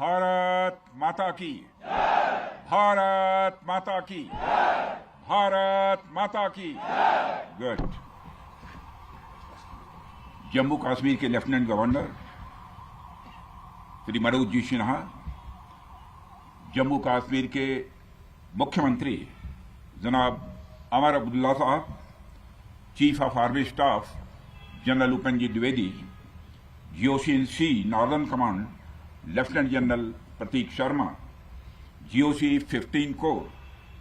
भारत माता की, भारत माता की, भारत माता की। गुड। जम्मू कश्मीर के लेफ्टिनेंट गवर्नर श्री मनोज जी सिन्हा, जम्मू कश्मीर के मुख्यमंत्री जनाब अमर अब्दुल्ला साहब, chief of army staff general Upendra Dwivedi, GOC-in-C northern command lieutenant general Prateek Sharma, GOC-15 corps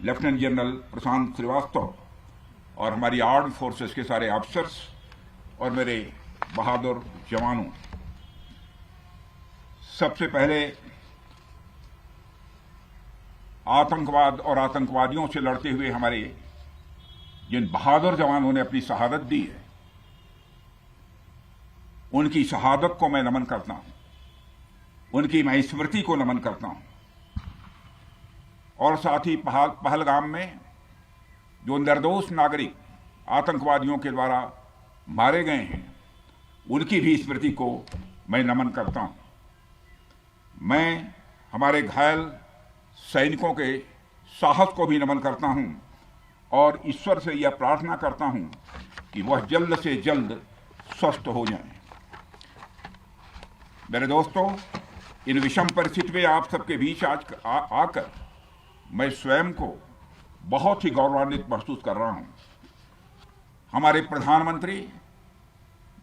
lieutenant general Prashant Srivastava और हमारी आर्म फोर्सेस के सारे ऑफिसर्स और मेरे बहादुर जवानों, सबसे पहले आतंकवाद और आतंकवादियों से लड़ते हुए हमारे जिन बहादुर जवानों ने अपनी शहादत दी है, उनकी शहादत को मैं नमन करता हूं, उनकी मैं स्मृति को नमन करता हूं। और साथ ही पहलगाम में जो निर्दोष नागरिक आतंकवादियों के द्वारा मारे गए हैं, उनकी भी स्मृति को मैं नमन करता हूं। मैं हमारे घायल सैनिकों के साहस को भी नमन करता हूं और ईश्वर से यह प्रार्थना करता हूं कि वह जल्द से जल्द स्वस्थ हो जाएं। मेरे दोस्तों, इन विषम परिस्थिति में आप सबके बीच आज आकर मैं स्वयं को बहुत ही गौरवान्वित महसूस कर रहा हूं। हमारे प्रधानमंत्री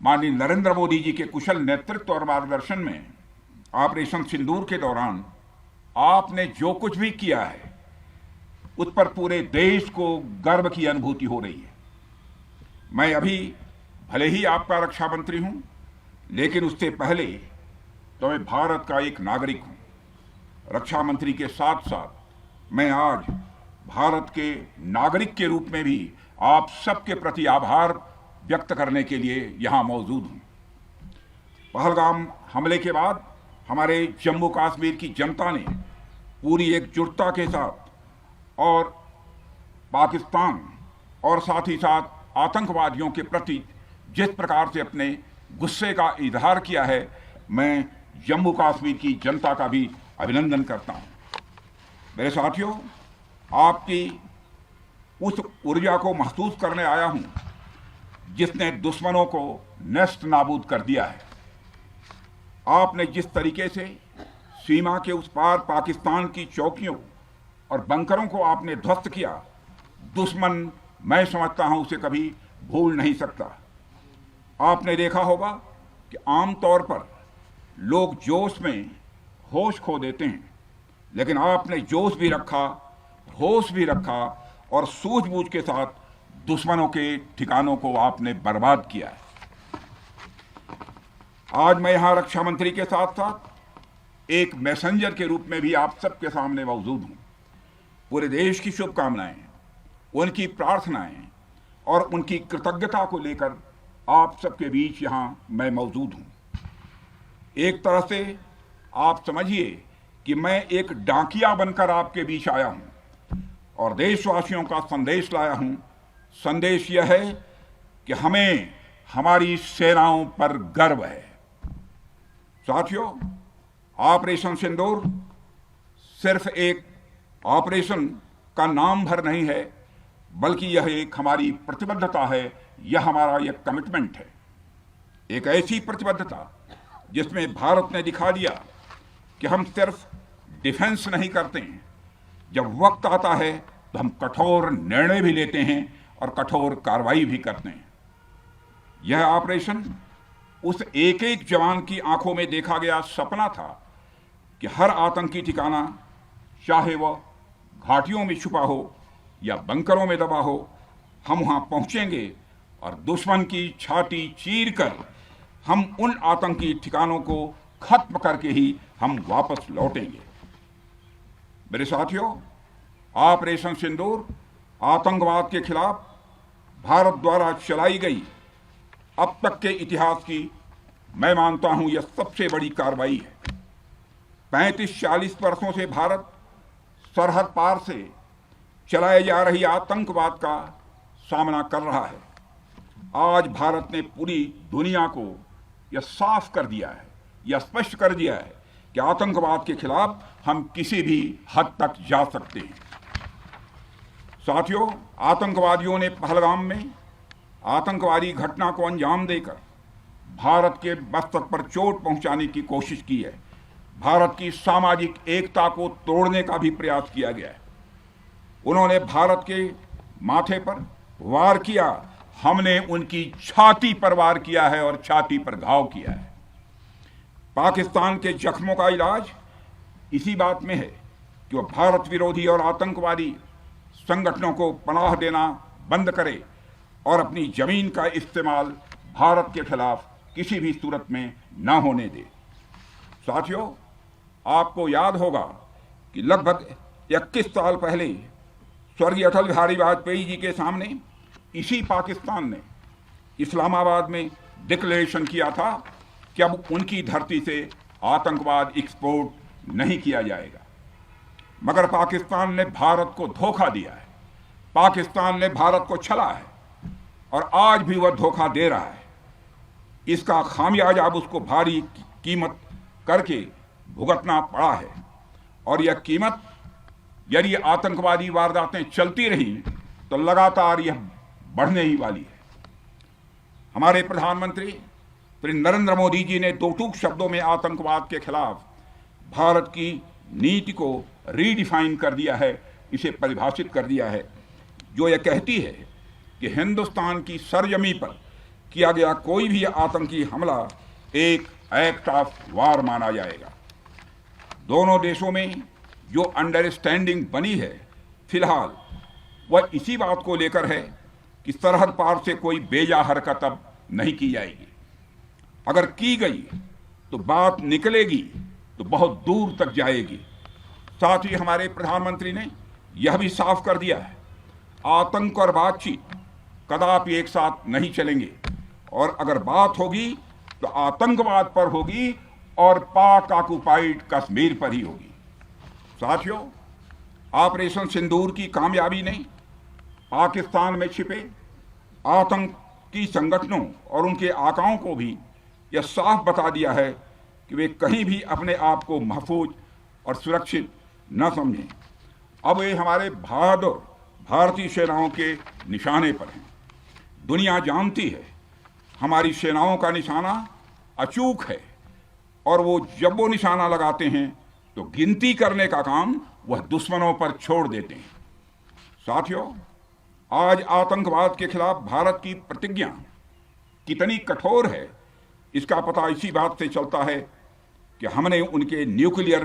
माननीय नरेंद्र मोदी जी के कुशल नेतृत्व और मार्गदर्शन में ऑपरेशन सिंदूर के दौरान आपने जो कुछ भी किया है, उस पर पूरे देश को गर्व की अनुभूति हो रही है। मैं अभी भले ही आपका रक्षा मंत्री हूं, लेकिन उससे पहले तो मैं भारत का एक नागरिक हूं। रक्षा मंत्री के साथ साथ मैं आज भारत के नागरिक के रूप में भी आप सबके प्रति आभार व्यक्त करने के लिए यहां मौजूद हूं। पहलगाम हमले के बाद हमारे जम्मू कश्मीर की जनता ने पूरी एकजुटता के साथ और पाकिस्तान और साथ ही साथ आतंकवादियों के प्रति जिस प्रकार से अपने गुस्से का इजहार किया है, मैं जम्मू कश्मीर की जनता का भी अभिनंदन करता हूं। मेरे साथियों, आपकी उस ऊर्जा को महसूस करने आया हूं जिसने दुश्मनों को नष्ट नाबूद कर दिया है। आपने जिस तरीके से सीमा के उस पार पाकिस्तान की चौकियों और बंकरों को आपने ध्वस्त किया, दुश्मन मैं समझता हूं उसे कभी भूल नहीं सकता। आपने देखा होगा कि आमतौर पर लोग जोश में होश खो देते हैं, लेकिन आपने जोश भी रखा, होश भी रखा और सूझबूझ के साथ दुश्मनों के ठिकानों को आपने बर्बाद किया है। आज मैं यहां रक्षा मंत्री के साथ साथ एक मैसेंजर के रूप में भी आप सबके सामने मौजूद हूं। पूरे देश की शुभकामनाएं, उनकी प्रार्थनाएं और उनकी कृतज्ञता को लेकर आप सबके बीच यहां मैं मौजूद हूं। एक तरह से आप समझिए कि मैं एक डाकिया बनकर आपके बीच आया हूं और देशवासियों का संदेश लाया हूं। संदेश यह है कि हमें हमारी सेनाओं पर गर्व है। साथियों, ऑपरेशन सिंदूर सिर्फ एक ऑपरेशन का नाम भर नहीं है, बल्कि यह एक हमारी प्रतिबद्धता है, यह हमारा एक कमिटमेंट है। एक ऐसी प्रतिबद्धता जिसमें भारत ने दिखा दिया कि हम सिर्फ डिफेंस नहीं करते हैं, जब वक्त आता है तो हम कठोर निर्णय भी लेते हैं और कठोर कार्रवाई भी करते हैं। यह ऑपरेशन उस एक एक जवान की आंखों में देखा गया सपना था कि हर आतंकी ठिकाना, चाहे वह घाटियों में छुपा हो या बंकरों में दबा हो, हम वहां पहुंचेंगे और दुश्मन की छाती चीर कर हम उन आतंकी ठिकानों को खत्म करके ही हम वापस लौटेंगे। मेरे साथियों, ऑपरेशन सिंदूर आतंकवाद के खिलाफ भारत द्वारा चलाई गई अब तक के इतिहास की मैं मानता हूं यह सबसे बड़ी कार्रवाई है। 35-40 वर्षों से भारत सरहद पार से चलाए जा रही आतंकवाद का सामना कर रहा है। आज भारत ने पूरी दुनिया को यह साफ कर दिया है, यह स्पष्ट कर दिया है कि आतंकवाद के खिलाफ हम किसी भी हद तक जा सकते हैं। साथियों, आतंकवादियों ने पहलगाम में आतंकवादी घटना को अंजाम देकर भारत के मस्तक पर चोट पहुंचाने की कोशिश की है। भारत की सामाजिक एकता को तोड़ने का भी प्रयास किया गया है। उन्होंने भारत के माथे पर वार किया, हमने उनकी छाती पर वार किया है और छाती पर घाव किया है। पाकिस्तान के जख्मों का इलाज इसी बात में है कि वह भारत विरोधी और आतंकवादी संगठनों को पनाह देना बंद करे और अपनी जमीन का इस्तेमाल भारत के खिलाफ किसी भी सूरत में न होने दे। साथियों, आपको याद होगा कि लगभग 21 साल पहले स्वर्गीय अटल बिहारी वाजपेयी जी के सामने इसी पाकिस्तान ने इस्लामाबाद में डिक्लेरेशन किया था कि अब उनकी धरती से आतंकवाद एक्सपोर्ट नहीं किया जाएगा। मगर पाकिस्तान ने भारत को धोखा दिया है, पाकिस्तान ने भारत को छला है और आज भी वह धोखा दे रहा है। इसका खामियाजा अब उसको भारी कीमत करके भुगतना पड़ा है और यह कीमत यदि आतंकवादी वारदातें चलती रही तो लगातार यह बढ़ने ही वाली है। हमारे प्रधानमंत्री श्री नरेंद्र मोदी जी ने दो टूक शब्दों में आतंकवाद के खिलाफ भारत की नीति को रीडिफाइन कर दिया है, इसे परिभाषित कर दिया है, जो यह कहती है कि हिंदुस्तान की सरजमी पर किया गया कोई भी आतंकी हमला एक एक्ट ऑफ वार माना जाएगा। दोनों देशों में जो अंडरस्टैंडिंग बनी है फिलहाल वह इसी बात को लेकर है कि सरहद पार से कोई बेजा हरकत अब नहीं की जाएगी। अगर की गई तो बात निकलेगी तो बहुत दूर तक जाएगी। साथ ही हमारे प्रधानमंत्री ने यह भी साफ कर दिया है, आतंक और बातचीत कदापि एक साथ नहीं चलेंगे और अगर बात होगी तो आतंकवाद पर होगी और पाक ऑक्युपाइड कश्मीर पर ही होगी। साथियों, ऑपरेशन सिंदूर की कामयाबी ने पाकिस्तान में छिपे आतंकी संगठनों और उनके आकाओं को भी यह साफ बता दिया है कि वे कहीं भी अपने आप को महफूज और सुरक्षित न समझें। अब वे हमारे बहादुर भारतीय सेनाओं के निशाने पर हैं। दुनिया जानती है हमारी सेनाओं का निशाना अचूक है और वो जब वो निशाना लगाते हैं तो गिनती करने का काम वह दुश्मनों पर छोड़ देते हैं। साथियों, आज आतंकवाद के खिलाफ भारत की प्रतिज्ञा कितनी कठोर है इसका पता इसी बात से चलता है कि हमने उनके न्यूक्लियर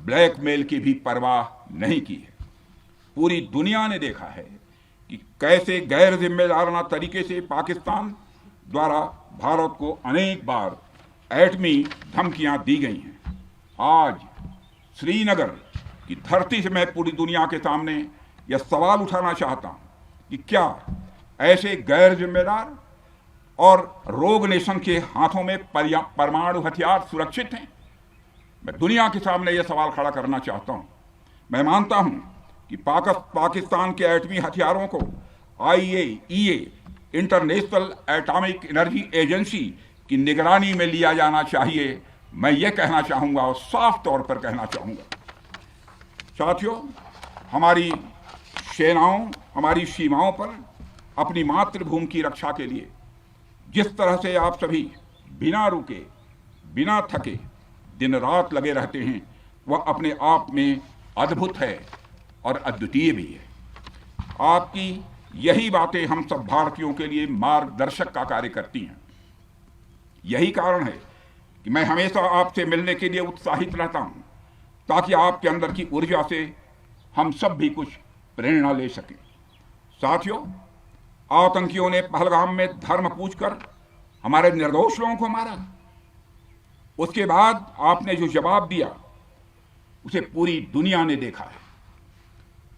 ब्लैकमेल की भी परवाह नहीं की है। पूरी दुनिया ने देखा है कि कैसे गैर जिम्मेदाराना तरीके से पाकिस्तान द्वारा भारत को अनेक बार एटमी धमकियां दी गई हैं। आज श्रीनगर की धरती से मैं पूरी दुनिया के सामने यह सवाल उठाना चाहता हूं कि क्या ऐसे गैर जिम्मेदार और रोग नेशन के हाथों में परमाणु हथियार सुरक्षित हैं? मैं दुनिया के सामने यह सवाल खड़ा करना चाहता हूं। मैं मानता हूं कि पाकिस्तान के एटमी हथियारों को IAEA international atomic energy agency की निगरानी में लिया जाना चाहिए। मैं ये कहना चाहूँगा और साफ तौर पर कहना चाहूँगा। साथियों, हमारी सेनाओं हमारी सीमाओं पर अपनी मातृभूमि की रक्षा के लिए जिस तरह से आप सभी बिना रुके बिना थके दिन रात लगे रहते हैं वह अपने आप में अद्भुत है और अद्वितीय भी है। आपकी यही बातें हम सब भारतीयों के लिए मार्गदर्शक का कार्य करती हैं। यही कारण है कि मैं हमेशा आपसे मिलने के लिए उत्साहित रहता हूं ताकि आपके अंदर की ऊर्जा से हम सब भी कुछ प्रेरणा ले सकें। साथियों, आतंकियों ने पहलगाम में धर्म पूछकर हमारे निर्दोष लोगों को मारा। उसके बाद आपने जो जवाब दिया उसे पूरी दुनिया ने देखा है।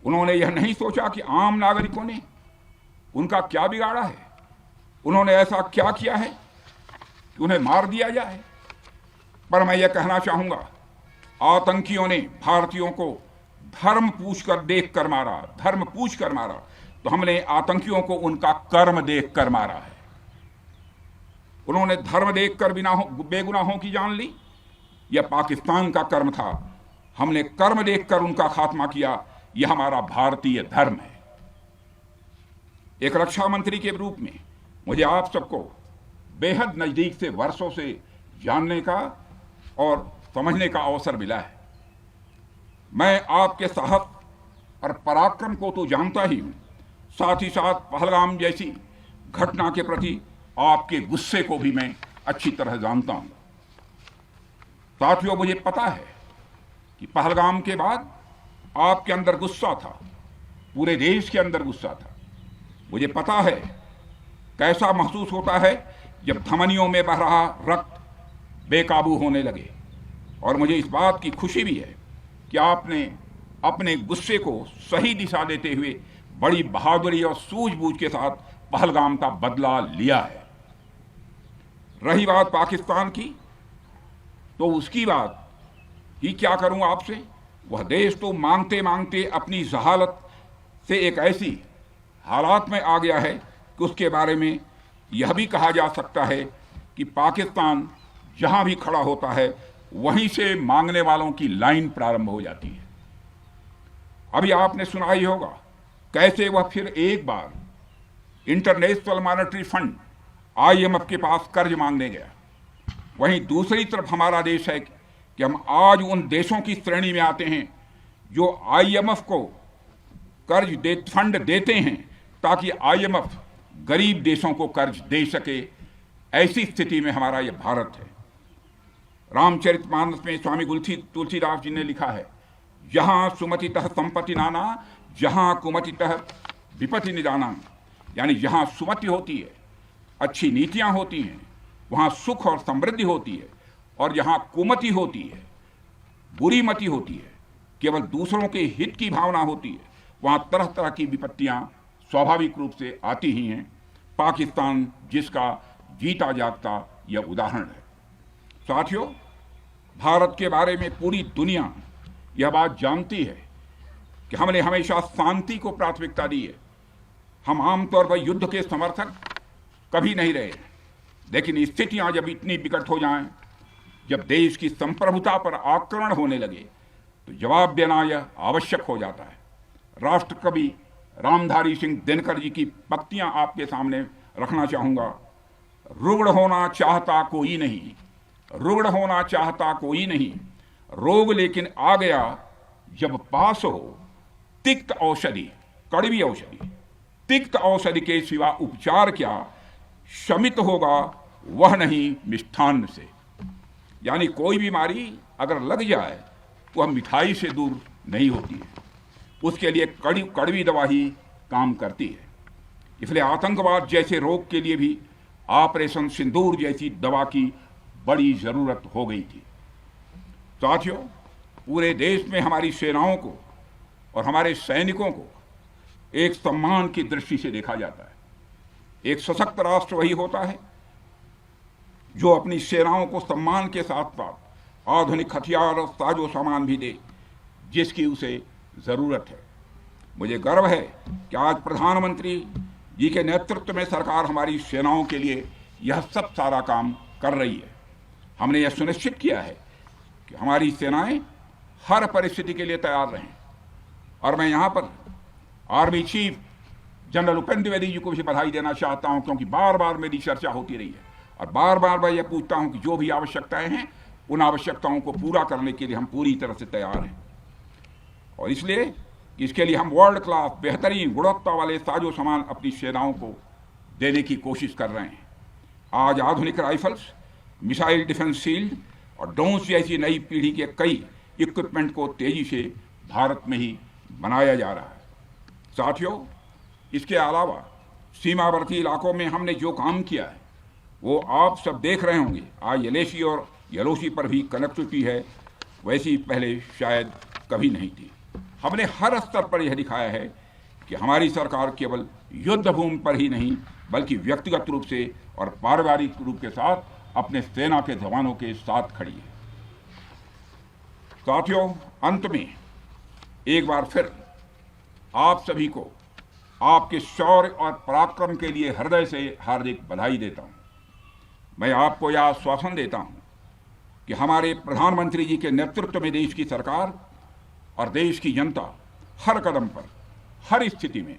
उन्होंने यह नहीं सोचा कि आम नागरिकों ने उनका क्या बिगाड़ा है, उन्होंने ऐसा क्या किया है कि उन्हें मार दिया जाए। पर मैं यह कहना चाहूंगा, आतंकियों ने भारतीयों को धर्म पूछकर देखकर मारा, धर्म पूछकर मारा, तो हमने आतंकियों को उनका कर्म देखकर मारा है। उन्होंने धर्म देखकर बेगुनाहों की जान ली, यह पाकिस्तान का कर्म था। हमने कर्म देखकर उनका खात्मा किया। यह हमारा भारतीय धर्म है। एक रक्षा मंत्री के रूप में मुझे आप सबको बेहद नजदीक से वर्षों से जानने का और समझने का अवसर मिला है। मैं आपके साहस और पराक्रम को तो जानता ही हूं, साथ ही साथ पहलगाम जैसी घटना के प्रति आपके गुस्से को भी मैं अच्छी तरह जानता हूं। साथियों, मुझे पता है कि पहलगाम के बाद आपके अंदर गुस्सा था, पूरे देश के अंदर गुस्सा था। मुझे पता है कैसा महसूस होता है जब धमनियों में बह रहा रक्त बेकाबू होने लगे। और मुझे इस बात की खुशी भी है कि आपने अपने गुस्से को सही दिशा देते हुए बड़ी बहादुरी और सूझबूझ के साथ पहलगाम का बदला लिया है। रही बात पाकिस्तान की, तो उसकी बात ही क्या करूं आपसे। वह देश तो मांगते मांगते अपनी जहालत से एक ऐसी हालात में आ गया है कि उसके बारे में यह भी कहा जा सकता है कि पाकिस्तान जहां भी खड़ा होता है वहीं से मांगने वालों की लाइन प्रारंभ हो जाती है। अभी आपने सुना ही होगा कैसे वह फिर एक बार इंटरनेशनल मॉनेटरी फंड IMF के पास कर्ज मांगने गया। वहीं दूसरी तरफ हमारा देश है कि हम आज उन देशों की श्रेणी में आते हैं जो IMF को फंड देते हैं ताकि IMF गरीब देशों को कर्ज दे सके। ऐसी स्थिति में हमारा यह भारत है। रामचरितमानस में स्वामी तुलसीदास जी ने लिखा है, जहां सुमतितः संपत्ति नाना, जहां कुमतितः विपत्ति निदाना। यानी जहां सुमति होती है, अच्छी नीतियां होती हैं, वहां सुख और समृद्धि होती है, और जहां कुमति होती है, बुरी मति होती है, केवल दूसरों के हित की भावना होती है, वहां तरह तरह की विपत्तियां स्वाभाविक रूप से आती ही हैं। पाकिस्तान जिसका जीता जागता यह उदाहरण है। साथियों, भारत के बारे में पूरी दुनिया यह बात जानती है कि हमने हमेशा शांति को प्राथमिकता दी है। हम आमतौर पर युद्ध के समर्थक कभी नहीं रहे, लेकिन स्थितियां जब इतनी विकट हो जाएं, जब देश की संप्रभुता पर आक्रमण होने लगे, तो जवाब देना यह आवश्यक हो जाता है। राष्ट्र कवि रामधारी सिंह दिनकर जी की पंक्तियां आपके सामने रखना चाहूंगा। रुग्ण होना चाहता कोई नहीं, रुग्ण होना चाहता कोई नहीं, रोग लेकिन आ गया जब पास हो तिक्त औषधि, कड़वी औषधि। तिक्त औषधि के सिवा उपचार क्या, शमित होगा वह नहीं मिष्ठान्न से। यानी कोई बीमारी अगर लग जाए तो वह मिठाई से दूर नहीं होती है, उसके लिए कड़वी दवा ही काम करती है। इसलिए आतंकवाद जैसे रोग के लिए भी ऑपरेशन सिंदूर जैसी दवा की बड़ी जरूरत हो गई थी। साथियों, पूरे देश में हमारी सेनाओं को और हमारे सैनिकों को एक सम्मान की दृष्टि से देखा जाता है। एक सशक्त राष्ट्र वही होता है जो अपनी सेनाओं को सम्मान के साथ साथ आधुनिक हथियार और साजो सामान भी दे जिसकी उसे जरूरत है। मुझे गर्व है कि आज प्रधानमंत्री जी के नेतृत्व में सरकार हमारी सेनाओं के लिए यह सब सारा काम कर रही है। हमने यह सुनिश्चित किया है कि हमारी सेनाएं हर परिस्थिति के लिए तैयार रहें। और मैं यहाँ पर army chief general Upendra Dwivedi ji को भी बधाई देना चाहता हूँ, क्योंकि बार बार मेरी चर्चा होती रही है और बार बार मैं यह पूछता हूँ कि जो भी आवश्यकताएं हैं उन आवश्यकताओं को पूरा करने के लिए हम पूरी तरह से तैयार हैं। और इसलिए इसके लिए हम वर्ल्ड क्लास बेहतरीन गुणवत्ता वाले साजो सामान अपनी सेनाओं को देने की कोशिश कर रहे हैं। आज आधुनिक राइफल्स, मिसाइल डिफेंस शील्ड और ड्रोन्स जैसी नई पीढ़ी के कई इक्विपमेंट को तेजी से भारत में ही बनाया जा रहा है। साथियों, इसके अलावा सीमावर्ती इलाकों में हमने जो काम किया है वो आप सब देख रहे होंगे। आज LAC और LOC पर भी कनेक्टिविटी है, वैसी पहले शायद कभी नहीं थी। हमने हर स्तर पर यह दिखाया है कि हमारी सरकार केवल युद्ध भूमि पर ही नहीं बल्कि व्यक्तिगत रूप से और पारिवारिक रूप के साथ अपने सेना के जवानों के साथ खड़ी है। साथियों, अंत में एक बार फिर आप सभी को आपके शौर्य और पराक्रम के लिए हृदय से हार्दिक बधाई देता हूं। मैं आपको यह आश्वासन देता हूं कि हमारे प्रधानमंत्री जी के नेतृत्व में देश की सरकार और देश की जनता हर कदम पर, हर स्थिति में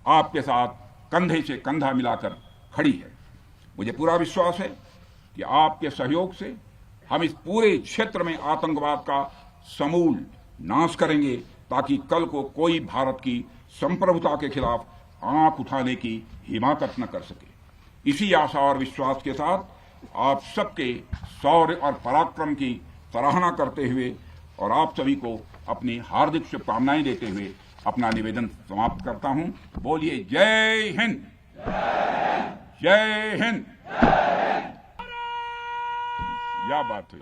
आपके साथ कंधे से कंधा मिलाकर खड़ी है। मुझे पूरा विश्वास है कि आपके सहयोग से हम इस पूरे क्षेत्र में आतंकवाद का समूल नाश करेंगे, ताकि कल को कोई भारत की संप्रभुता के खिलाफ आंख उठाने की हिमाकत न कर सके। इसी आशा और विश्वास के साथ आप सबके शौर्य और पराक्रम की सराहना करते हुए और आप सभी को अपनी हार्दिक शुभकामनाएं देते हुए अपना निवेदन समाप्त करता हूं। बोलिए जय हिंद, जय हिंद। क्या बात हुई।